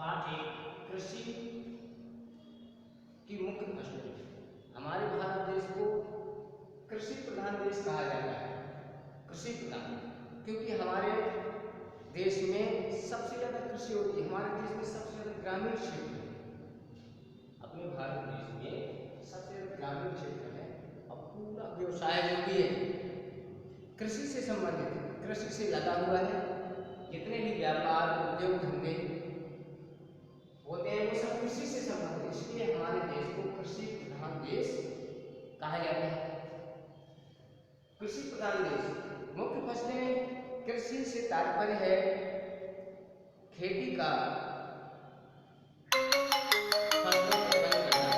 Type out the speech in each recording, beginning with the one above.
पाठ एक कृषि की मुख्य फसलें। हमारे भारत देश को कृषि प्रधान देश कहा जाता है। कृषि प्रधान क्योंकि हमारे देश में सबसे ज़्यादा कृषि होती है। हमारे देश में सबसे ज़्यादा ग्रामीण क्षेत्र है। अपने भारत देश में सबसे ज़्यादा ग्रामीण क्षेत्र है और पूरा व्यवसाय जो भी है कृषि से संबंधित है, कृषि से लगा हुआ है। जितने भी व्यापार उद्योग धंधे होते हैं वो सब कृषि से संबंधित है। इसलिए हमारे देश को कृषि प्रधान देश कहा जाता है। कृषि प्रधान देश। मुख्य फसलें, कृषि से तात्पर्य है खेती का फसलों को उत्पन्न करना।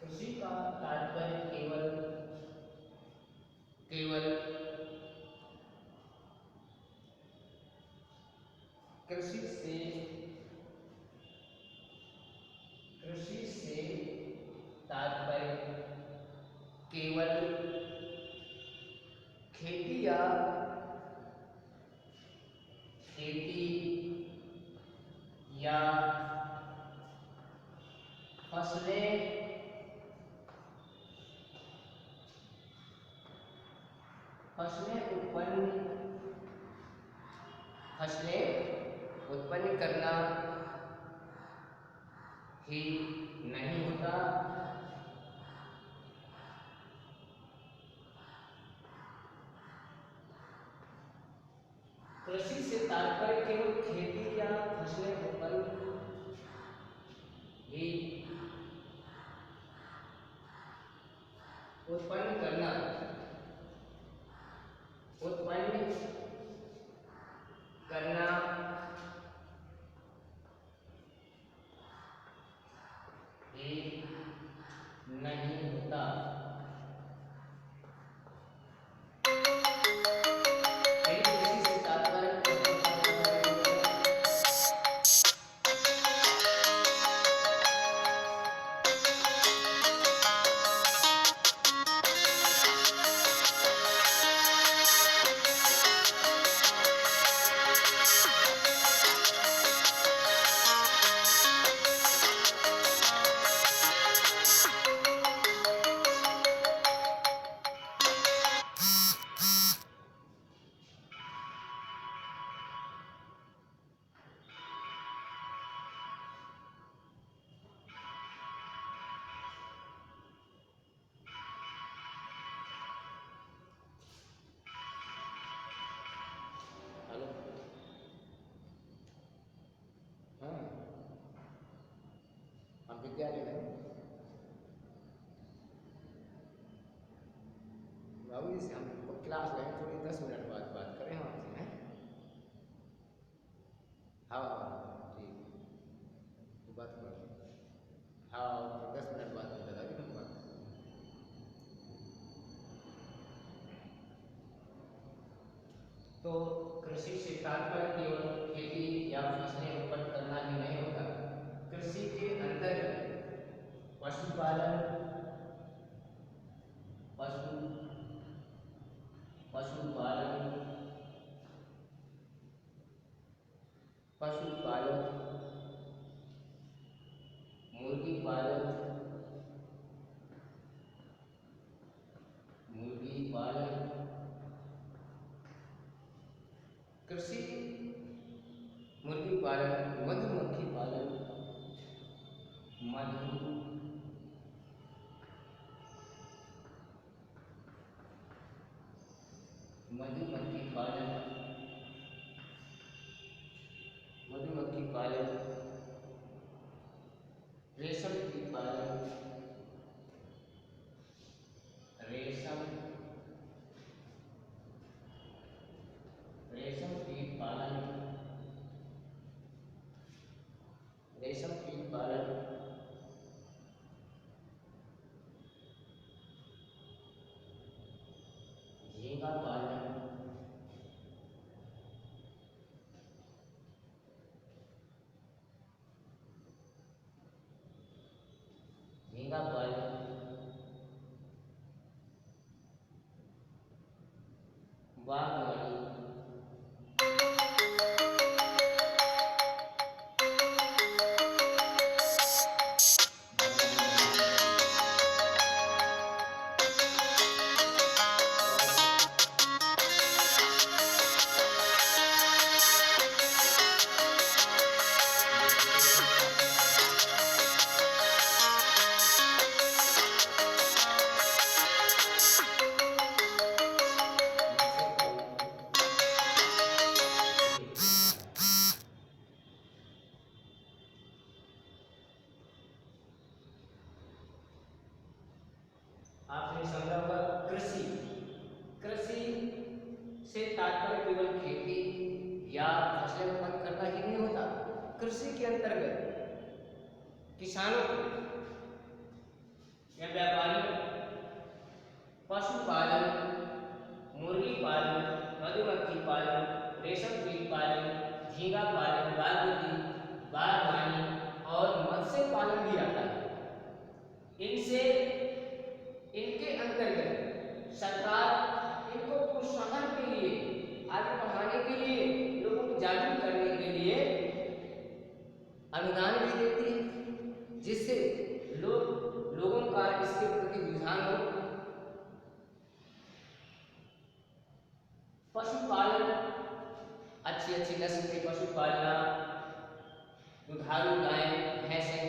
कृषि का तात्पर्य केवल कृषि से तात्पर्य केवल खेती या फसलें उत्पन्न करना ही नहीं होता, कृषि से तात्पर्य केवल खेती या फसलें उत्पन्न करना ही नहीं होता। हम विद्यालय में बाबू जी से हम क्लास में थोड़ी 10 मिनट बाद बात करें हम आपसे हैं। हाँ ठीक तो बात करो। हाँ 10 मिनट बाद बता दें हम बात। तो कृषि से तात्पर्य केवल खेती या फसलें उत्पन्न करना ही नहीं होता, कृषि के अंतर्गत पशुपालन मुर्गी पालन, मधु मधुमक्खी पालन, मधुमक्खी पालन, रेशम कीट पालन, रेशम रेशम कीट पालन, रेशम कीट पालन, झींगा पालन, झींगा पालन, बागवानी, आपने समझा होगा कृषि। कृषि से तात्पर्य केवल खेती या फसलें उत्पन्न करना ही नहीं होता। कृषि के अंतर्गत किसानों को या व्यापारियों पशुपालन, मुर्गी पालन, मधुमक्खी पालन, रेशम कीट पालन, झींगा पालन, बागवानी और मत्स्य पालन भी आता है। इनसे इनके अंतर्गत सरकार इनको प्रोत्साहन के लिए, आगे बढ़ाने के लिए, लोगों को जागरूक करने के लिए अनुदान भी देती है, जिससे लोगों का इसके प्रति रुझान हो। पशुपालन, अच्छी अच्छी नस्ल के पशु पालना, दुधारू गायें, भैंसें,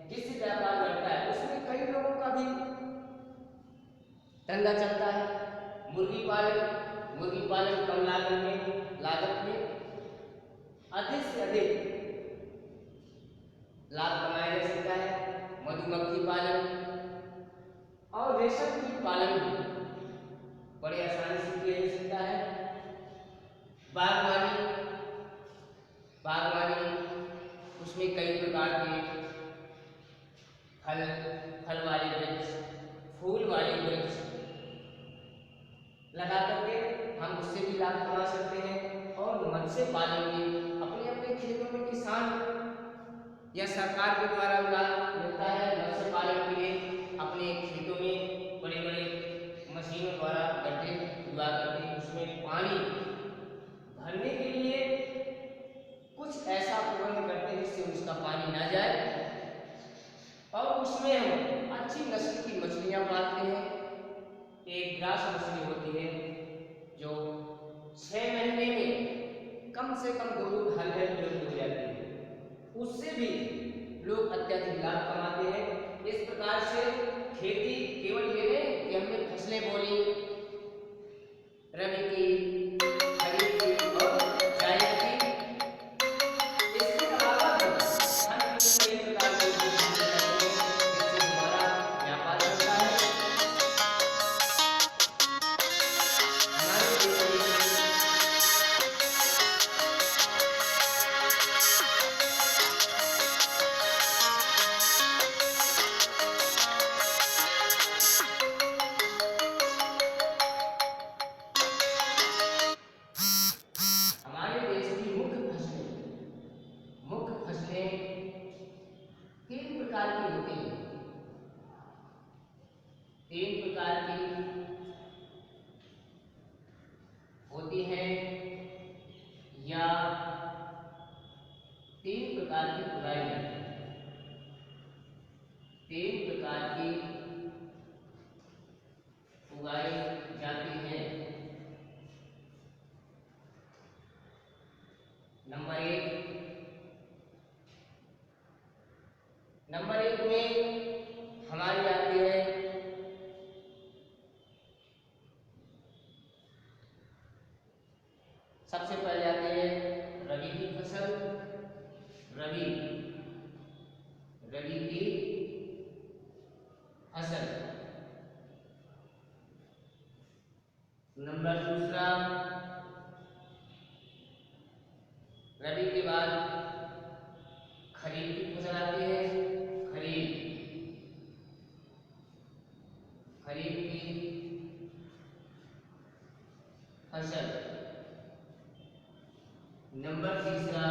जिससे व्यापार बढ़ता है उसमें कई लोगों का भी धंधा चलता है। मुर्गी पालन कम लागत में अधिक से अधिक लाभ कमाया जा सकता है। मधुमक्खी पालन और रेशम कीट पालन भी बड़ी आसानी से किया जा सकता है। बागवानी उसमें कई प्रकार के फल वाले वृक्ष, फूल वाले वृक्ष लगा करके हम उससे भी लाभ कमा सकते हैं। और मत्स्य पालन भी अपने अपने खेतों में किसान या सरकार के द्वारा लाभ मिलता है। मत्स्य पालन के लिए अपने खेतों में बड़े बड़े मशीनों द्वारा गड्ढे खुदवा करके उसमें पानी भरने के लिए कुछ ऐसा प्रबंध करते हैं जिससे उसका पानी ना जाए, और उसमें हम अच्छी नस्ल की मछलियां पालते हैं। एक ग्रास मछली होती है जो 6 महीने में कम से कम 2 ढाई किलो हो जाती है, उससे भी लोग अत्यधिक लाभ कमाते हैं। इस प्रकार से खेती केवल ये नहीं कि हमने फसलें बोली, रबी की, खरीफ की और जायद की, इसके अलावा भी हम कई प्रकार के बिजनेस करते हैं जिससे हमारा व्यापार चलता है। हमारे देश में हमारे देश की मुख्य फसलें 3 प्रकार की होती हैं। 3 प्रकार की होती हैं या 3 प्रकार की उगाई जाती है। 3 प्रकार की उगाई जाती है। नंबर एक ऋतु में हमारी आती है सबसे पहले आती है रबी की फसल। रबी की फसल। नंबर दूसरा, रबी के बाद खरीफ की फसल आती है। खरीफ की फसल। नंबर तीसरा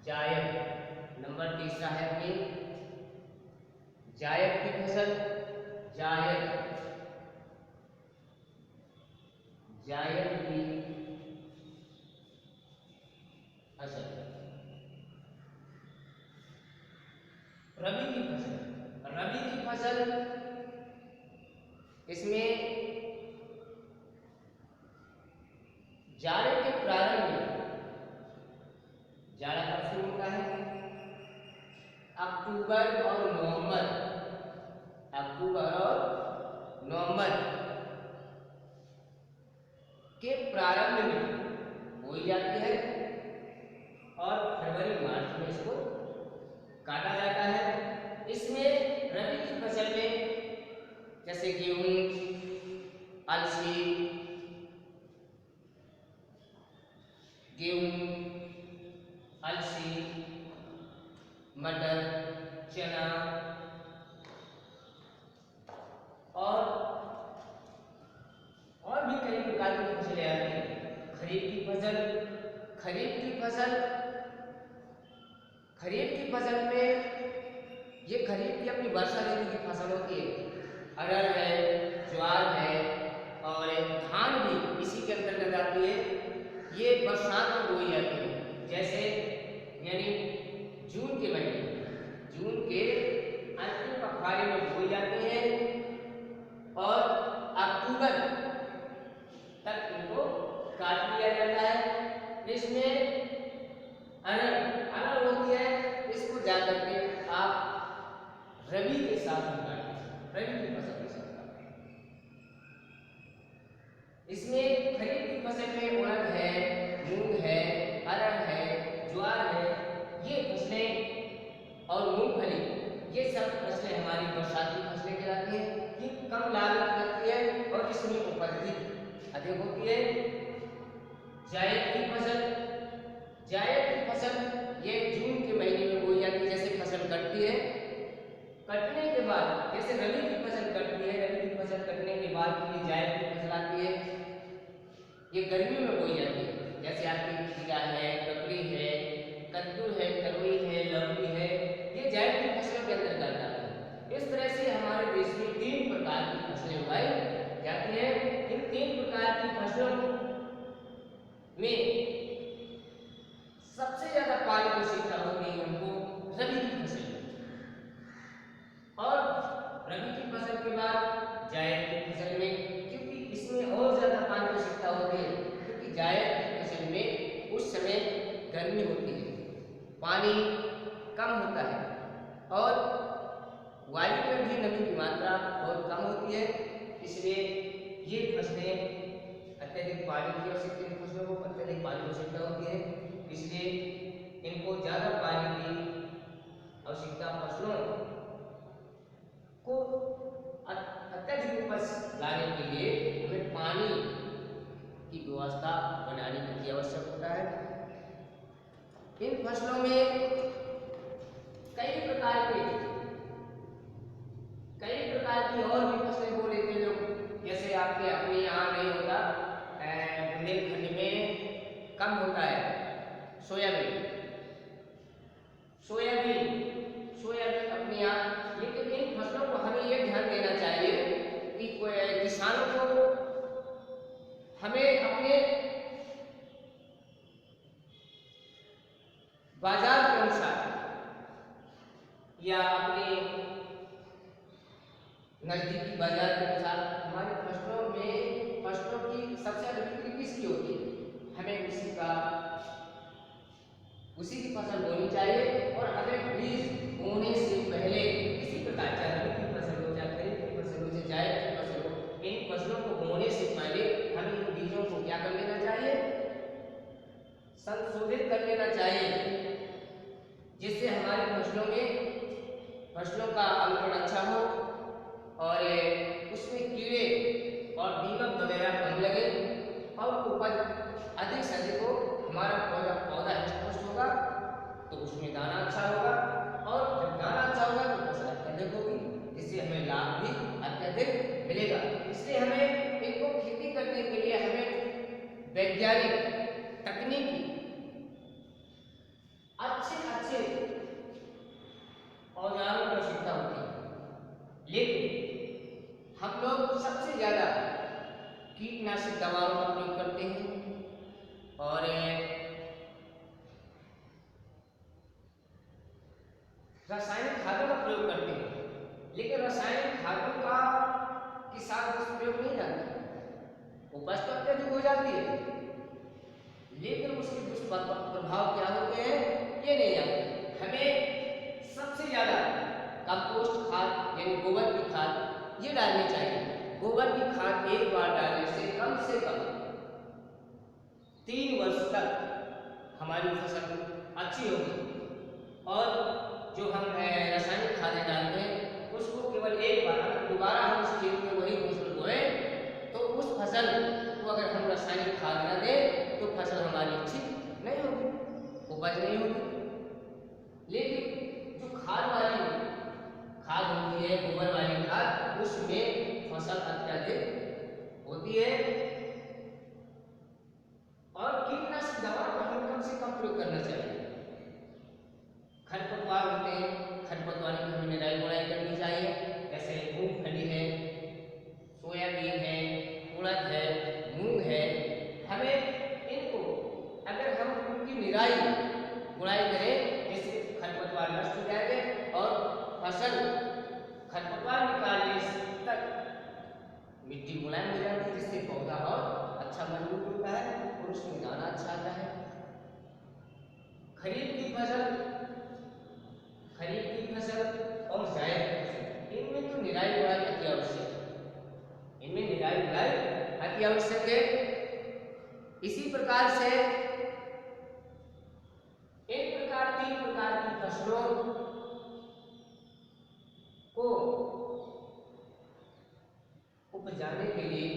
जायद। नंबर तीसरा है अपनी जायद की फसल। जायद की फसल। रबी की फसल इसमें जाड़े के प्रारंभ में, जाड़ा कब शुरू होता है? अक्टूबर और नवंबर के प्रारंभ में बोई जाती है और फरवरी मार्च में इसको काटा जाता है। इसमें रबी की फसल में जैसे गेहूं, अलसी, मटर, चना और भी कई प्रकार की फसलें आती हैं। खरीफ की फसल में ये खरीफ की अपनी वर्षा ऋतु की फसल होती है। अरहर है, ज्वार है और धान भी इसी के अंतर्गत आती है। ये बरसात में बोई जाती है, जैसे यानी जून के अंतिम पखवाड़े में बोई जाती है और अक्टूबर तक इनको काट लिया जाता है। इसमें अरहर होती है, इसको जाकर के आप रबी के साथ में काटते हैं, रबी की फसल के साथ काटते हैं। इसमें खरीफ की फसल में उड़द है, मूंग है, अरहर है, ज्वार है, ये फसलें और मूंगफली, ये सब फसलें हमारी बरसात की फसलें कहलाती हैं। ये कम लागत लगती है और इसमें उपज भी अधिक होती है। जायद की फसल ये जून के महीने में बोई जाती है। जैसे फसल कटती है, कटने के बाद जैसे रबी की फसल कटती है, रबी की फसल कटने के बाद फिर जायद की फसल आती है, ये गर्मियों में बोई जाती है। जैसे आपकी खीरा है, ककड़ी है, कद्दू है, तरोई है, लौकी है, ये जायद की फसलों के अंतर्गत आते हैं। इस तरह से हमारे देश में 3 प्रकार की फसलें उगाई जाती हैं। इन 3 प्रकार की फसलों में सबसे ज्यादा पानी की आवश्यकता होती है हमको रबी की फसल में, और रबी की फसल के बाद जायद की फसल में, क्योंकि इसमें और ज्यादा पानी की आवश्यकता होती है, क्योंकि जायद की फसल में उस समय गर्मी होती है, पानी कम होता है और वायु में भी नमी की मात्रा बहुत कम होती है। इसलिए ये फसलें अत्यधिक पानी की आवश्यकता, फसलों को अत्यधिक पानी की आवश्यकता होती है, इसलिए इनको ज़्यादा पानी की आवश्यकता फसलों को अत्यधिक उपज लाने के लिए हमें पानी की व्यवस्था बनाने की आवश्यक होता है। इन फसलों में कई प्रकार की और भी फसलें बो लेते हैं लोग, जैसे आपके अपने यहाँ नहीं होता, बुंदेलखंड में कम होता है सोयाबीन अपने यहाँ। लेकिन इन फसलों को हमें ये ध्यान देना चाहिए कि किसानों को हमें अपने बाजार के अनुसार या अपने नजदीकी बाजार के अनुसार हमारे फसलों की सबसे अधिक बिक्री किसकी होती है, हमें किसी का उसी की फसल बोनी चाहिए। और हमें बीज बोने से पहले किसी प्रकार, चाहे रबी की फसल हो, चाहे खरीफ की फसल हो, चाहे जायद की फसल हो, इन फसलों को बोने से पहले हमें इन बीजों को क्या कर लेना चाहिए, संशोधित कर लेना चाहिए, जिससे हमारी फसलों का अंकुरण अच्छा हो और उसमें कीड़े और दीमक वगैरह कम लगे और उपज अधिक से अधिक हो। हमारा पौधा हष्ट-पुष्ट होगा तो उसमें दाना अच्छा होगा, और जब दाना अच्छा होगा तो फसल अत्यधिक होगी, जिससे हमें लाभ भी अत्यधिक मिलेगा। इसलिए हमें इनको खेती करने के लिए हमें वैज्ञानिक तकनीकी अच्छे औजारों की आवश्यकता होती है, लेकिन हम लोग सबसे ज्यादा कीटनाशक दवाओं का प्रयोग करते हैं और रासायनिक खादों का प्रयोग करते हैं। लेकिन रासायनिक खादों का के साथ दुष्प्रयोग नहीं जाता, उपज तो अत्यधिक हो जाती है, लेकिन उसके दुष्प्रभाव क्या होते हैं ये नहीं जानते। हमें सबसे ज्यादा कंपोस्ट खाद यानी गोबर की खाद ये डालनी चाहिए। गोबर की खाद एक बार डालने से कम 3 वर्ष तक हमारी फसल अच्छी होगी, और जो हम रासायनिक खादें डालते हैं उसको केवल एक बार, अगर दोबारा हम उस खेत में वही फसल बोए तो उस फसल को अगर हम रासायनिक खाद न दें तो फसल हमारी अच्छी नहीं होगी, उपज नहीं होगी। लेकिन जो खाद होती है, गोबर वाली खाद, उसमें फसल अत्यधिक होती है। और कीटनाशक दवा का हमें कम से कम प्रयोग करना चाहिए। खरपतवार होते हैं, खरपतवार की हमें निराई गुड़ाई करनी चाहिए, जैसे मूंगफली है, सोयाबीन है, उड़द है, मूंग है। हमें इनको अगर हम उनकी निराई गुड़ाई करें, इससे खरपतवार नष्ट हो जाएंगे और फसल खरपतवार निकालने तक मिट्टी मुलायम हो जाती है, जिससे पौधा और अच्छा मजबूत होता है और उसमें दाना अच्छा आता है। खरीफ की फसल और जायद की फसल, इनमें तो निराई गुड़ाई अति आवश्यक है, इनमें निराई गुड़ाई अति आवश्यक है। इसी प्रकार से तीन प्रकार की फसलों को उपजाने के लिए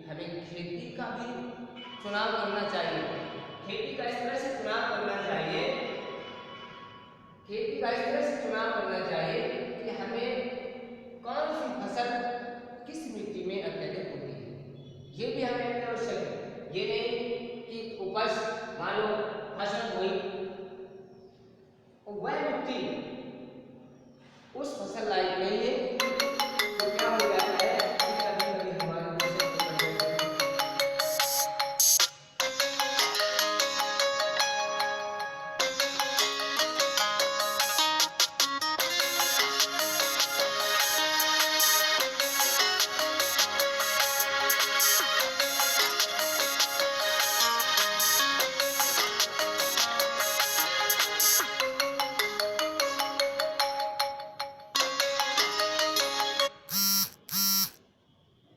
हमें खेती का भी चुनाव करना चाहिए। खेती का इस तरह से चुनाव करना चाहिए कि हमें कौन सी फसल किस मिट्टी में अत्यधिक होती है, ये भी हमें अति आवश्यक है। ये नहीं कि उपज मान लो फसल हुई और वह मिट्टी उस फसल लायक नहीं है, तो क्या हो जाता है कि कभी-कभी हमारी फसल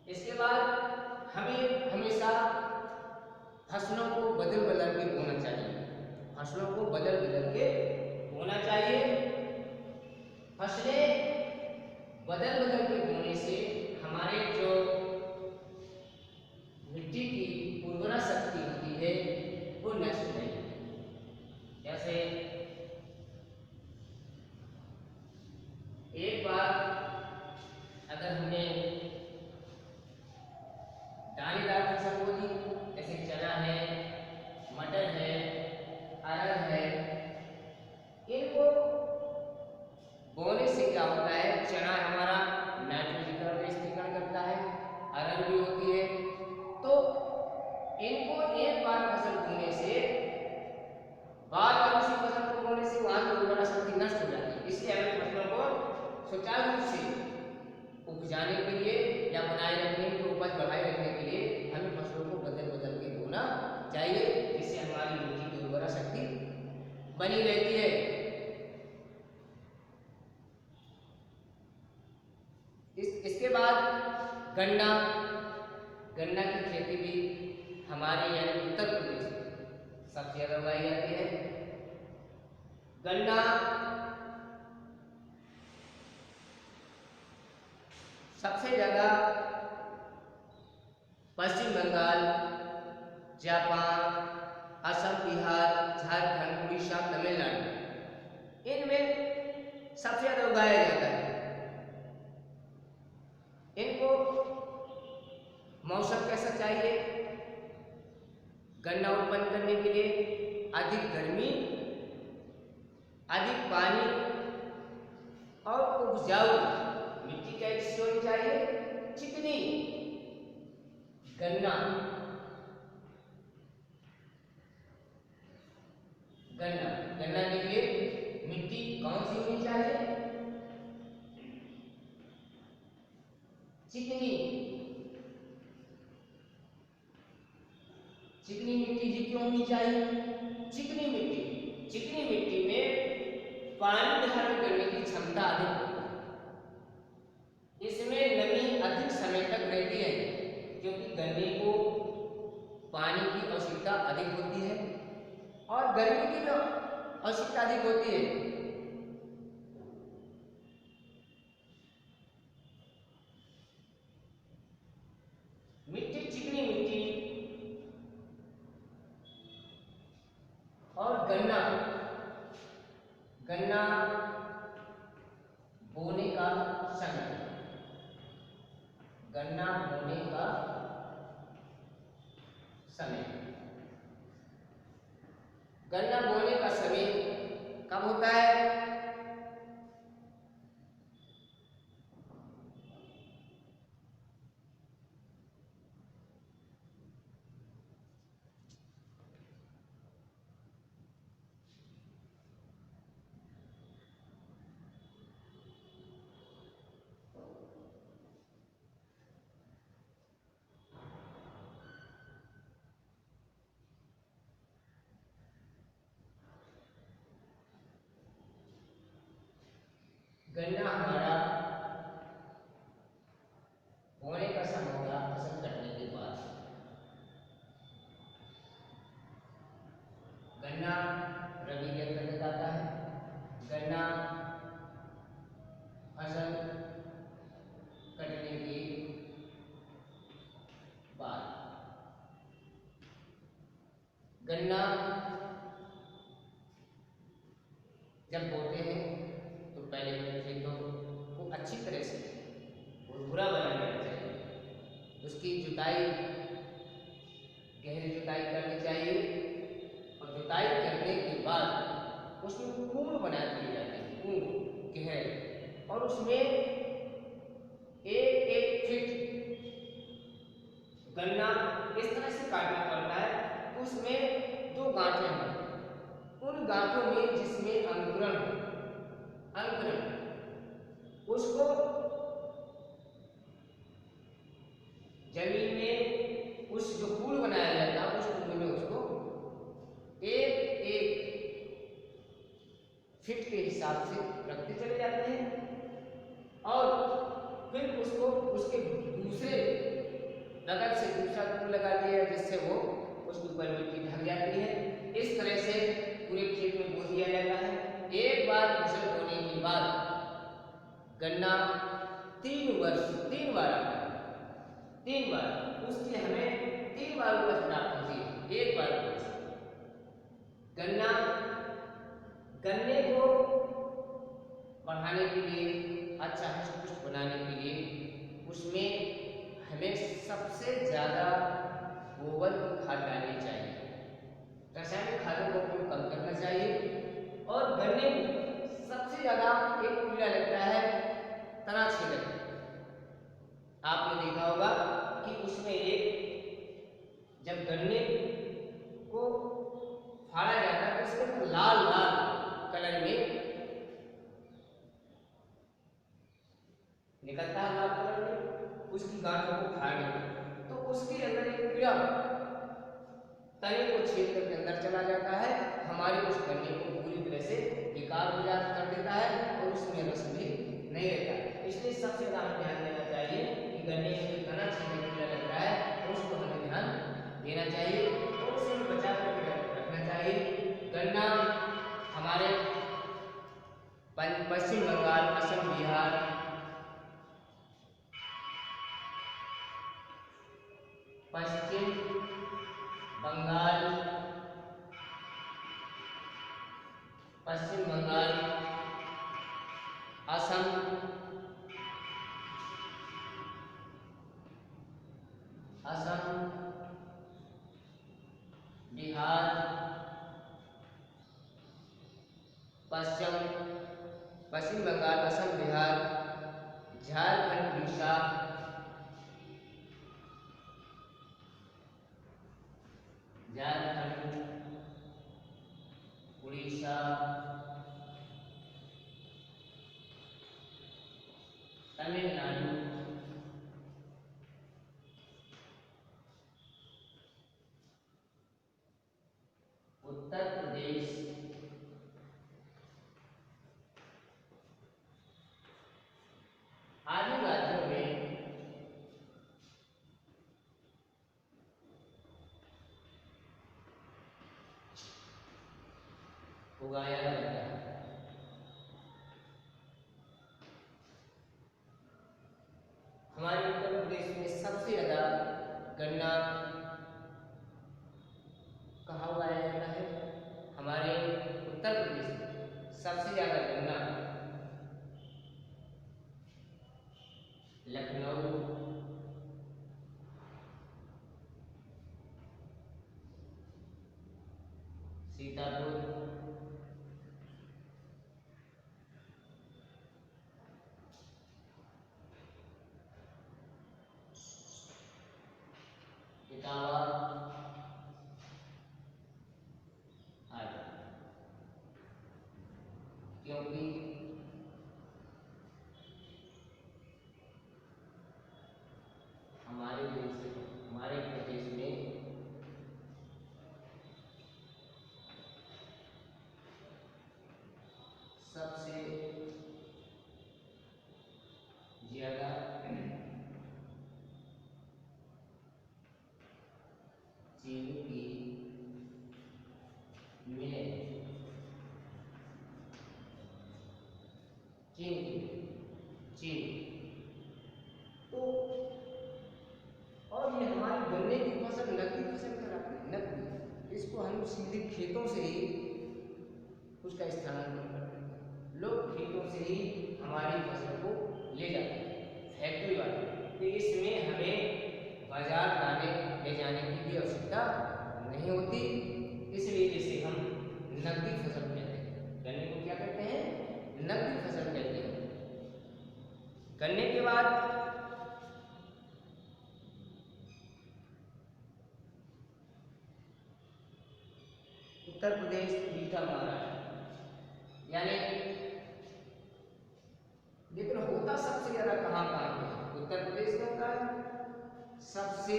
इसके बाद हमें हमेशा फसलों को बदल के बोना चाहिए। फसलों को बदल के बोना चाहिए। फसलें बदल के बोने से हमारे जो मिट्टी की उर्वरा शक्ति होती है वो नष्ट नहीं होती। जैसे एक बार अगर हमने दानेदार फसल बो दी, जैसे चना है, मटर है, अरहर है, इनको बोने से क्या होता है, चना हमारा नाइट्रोजन का स्थिरीकरण करता है, अरहर भी होती है, तो इनको एक बार फसल बोने से बार-बार उसी फसल को बोने से वहां की उर्वरा शक्ति नष्ट हो जाती है। इसलिए हमें फसलों को सुचारू रूप से उपजाने के लिए या बनाए रखने की उपज बढ़ाए रखने के लिए हमें फसलों को बदल के बोना चाहिए, जिससे हमारी मिट्टी की उर्वरा शक्ति बनी रहती है। इसके बाद गन्ना की खेती भी हमारे यानी उत्तर प्रदेश में सबसे ज्यादा उगाई जाती है। गन्ना सबसे ज्यादा पश्चिम बंगाल, जापान, असम, बिहार, झारखंड, उड़ीसा, तमिलनाडु इनमें सबसे ज्यादा उगाया जाता है। इनको मौसम कैसा चाहिए? गन्ना उत्पन्न करने के लिए अधिक गर्मी, अधिक पानी और उपजाऊ मिट्टी कैसी होनी चाहिए? चिकनी। गन्ना के लिए मिट्टी कौन सी होनी चाहिए? चिकनी मिट्टी जी क्यों होनी चाहिए? चिकनी मिट्टी में पानी धारण करने की क्षमता अधिक होती है। इसमें नमी अधिक समय तक रहती है क्योंकि गन्ने को पानी की आवश्यकता अधिक होती है और गर्मी की भी आवश्यकता अधिक होती है। चिकनी मिट्टी और गन्ना बोने का समय, गन्ना बोने का समय कब होता है? गन्ना हमारा बोने का समय होगा फसल कटने के बाद। गन्ना रबी के अंतर्गत आता है। गन्ना फसल कटने के बाद गन्ना जब बोते हैं तो पहले खेतों को अच्छी तरह से भुरभुरा बना लेना चाहिए। उसकी जुताई, गहरी जुताई करनी चाहिए और जुताई करने के बाद उसमें कूड़ बना दिए जाते हैं, कूड़ गहरे, और उसमें एक फीट गन्ना इस तरह से काटना पड़ता है। उसमें 2 गांठें हैं। उन गांठों में जिसमें अंकुरण उसको जमीन में उस जो कूड़ बनाया जाता है उस कूड़ में उसको एक फीट के हिसाब से रखते चले जाते हैं और फिर उसको उसके दूसरे रगड़ से दूसरा कूड़ लगा दिया जिससे वो उसके ऊपर मिट्टी ढक जाती है। इस तरह से पूरे खेत में बो दिया जाता है। एक बार फसल बोने के बाद गन्ना 3 बार आता है। 3 बार उससे हमें 3 बार उपज प्राप्त होती है। एक बार गन्ने को बढ़ाने के लिए, अच्छा हष्ट-पुष्ट बनाने के लिए उसमें हमें सबसे ज्यादा गोबर की खाद डालनी चाहिए। रासायनिक खादों का उपयोग कम करना चाहिए। और गन्ने में सबसे ज्यादा एक कीड़ा लगता है तना छेदक। आपने देखा होगा कि उसमें जब गन्ने को फाड़ा जाता है तो उसमें लाल कलर में निकलता है, लाल कलर में उसकी गांठों को फाड़ने में, तो उसके अंदर एक कीड़ा तने को छेद करके अंदर चला जाता है, हमारे उस गन्ने को पूरी जैसे बेकार हो जा कर देता है और उसमें रस भी नहीं रहता। इसलिए सबसे ज़्यादा हमें ध्यान देना चाहिए कि गन्ने में जो तना छीलने कीड़ा लगता है उसको हमें ध्यान देना चाहिए और उसे हमें बचा कर रखना चाहिए। गन्ना हमारे पश्चिम बंगाल, असम, बिहार, पश्चिम बंगाल, पश्चिम बंगाल, असम, बिहार, पश्चिम बंगाल, असम, बिहार, झारखंड, उड़ीसा, तमिलनाडु, उत्तर प्रदेश, आदि राज्यों में उगाया जाता है। हमारे उत्तर प्रदेश में सबसे ज्यादा गन्ना कहाँ उगाया जाता है? हमारे उत्तर प्रदेश में सबसे ज्यादा गन्ना लखनऊ, सीतापुर, इटावा आदि, क्योंकि हमारे प्रदेश में सबसे ज्यादा चीनी की मिलें, चीनी तो और ये हमारे गन्ने की फसल नकदी फसल कहलाती है। नकदी, इसको हम सीधे खेतों से ही उसका स्थानांतरण करते हैं। लोग खेतों से ही हमारी फसल को ले जाते हैं फैक्ट्री वाले, तो इसमें हमें बाजार ले जाने की भी आवश्यकता नहीं होती। इसलिए इसे हम नकदी फसल कहते हैं। गन्ने को क्या कहते हैं? नकदी फसल कहते हैं। गन्ने के बाद उत्तर प्रदेश, उड़ीसा, महाराष्ट्र, यानी लेकिन होता सबसे ज्यादा कहाँ कहाँ पे है? उत्तर प्रदेश में होता है सबसे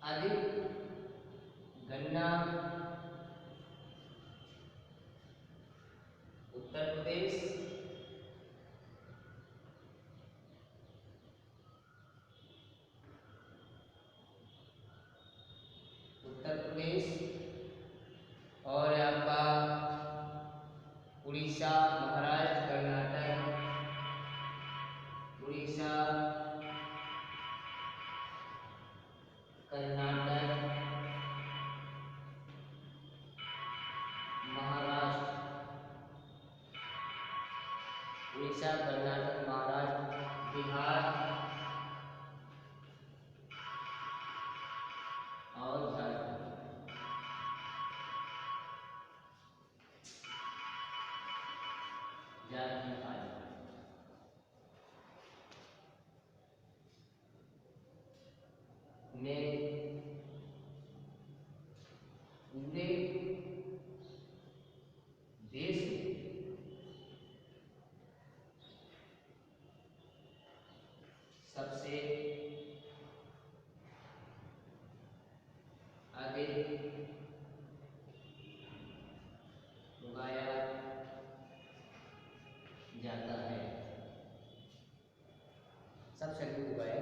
अधिक गन्ना उत्तर प्रदेश, और आपका उड़ीसा, महाराष्ट्र, कर्नाटक, उड़ीसा, कर्नाटक, महाराष्ट्र, उड़ीसा, कर्नाटक, महाराष्ट्र, बिहार और झारखंड। में पूरे देश में सबसे उगाया जाता है, सब सब्जियों को उगाया